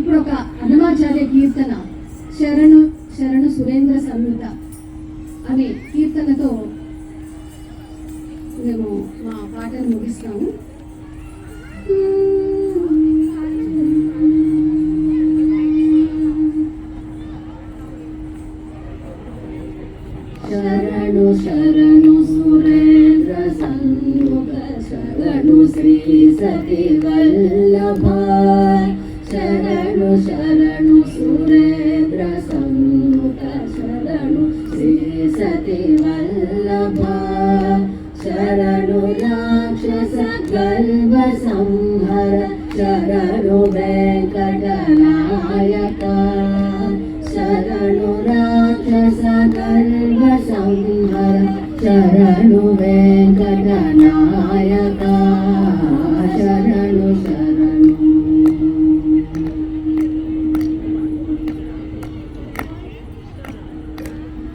ఇప్పుడు ఒక అన్నమాచార్య కీర్తన శరణు శరణు సురేంద్ర సంహిత అనే కీర్తనతో మేము మా పాటను ముగిస్తాము. శరణు శరణు సురేంద్ర సన్ముఖ శరణు శ్రీ సతి వల్లభ శరణు శరణు సురేంద్ర సన్ముఖ శరణు శ్రీ సతి వల్లభ శరణు రాక్షస గల్వ సంహర శరణు వెంకటనాయక శరణు రాక్షస గల్వ సంహర శరణు వెంకటనాయక శరణు శరణు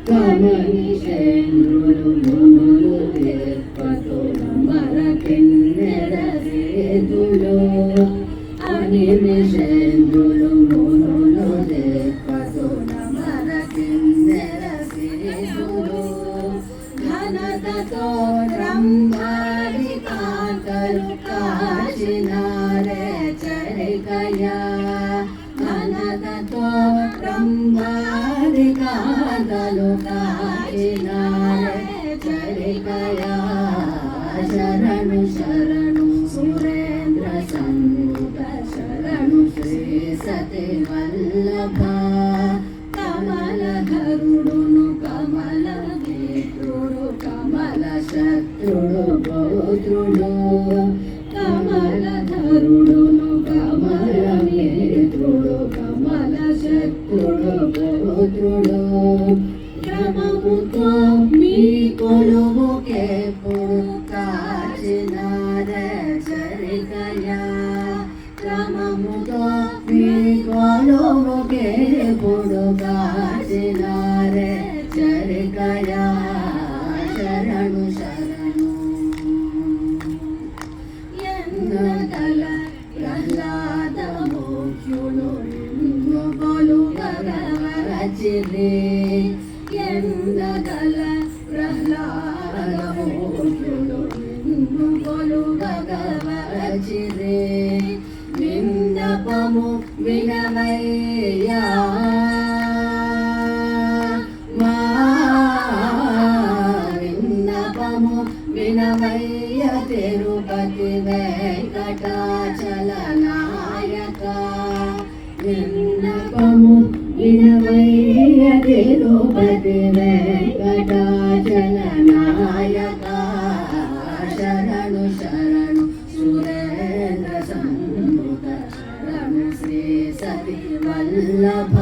కమని శేంద్రులు మునులు దేవతలు మరకిన్నెర సేతులు అనిమి శేంద్రులు మునులు దేవతలు మరకిన్నెర సేతులు ఘనతతో బ్రహ్మాది కాంతలు కాచినారే చరికయా ఘనతతో బ్రహ్మాది కాంతలు కాచినారే చరికయా శరణు శరణు సురేంద్ర సన్ముఖ శరణు శ్రీ సతి వల్లభ కమలధరుడును కమల నేత్రుడు కమల శత్రుడు గోత్రుడు కమలధరుడును కమల నేత్రుడు కమల శత్రుడు గోత్రుడు క్రమముతో మీ కొలువుకెప్పుడు కాచినారే చరికయా క్రమముతో మీ కొలువుకెప్పుడు కాచినారే చరికయా శరణు శరణు ఎన్నగల ప్రహ్లాద మోక్షులు కొలువరచిరే ఎన్నగల ప్రహ్లాద మోక్షులు కొలువరచిరే విన్నపము వినవయ్యా మా విన్నపము వినవయ్య తిరుపతి వెంకటాచల నాయక విన్నపము వినవయ్య తిరుపతి వెంకటాచల నాయక శరణు శరణు సురేంద్ర సన్ముఖ శరణు శ్రీ సతి వల్లభ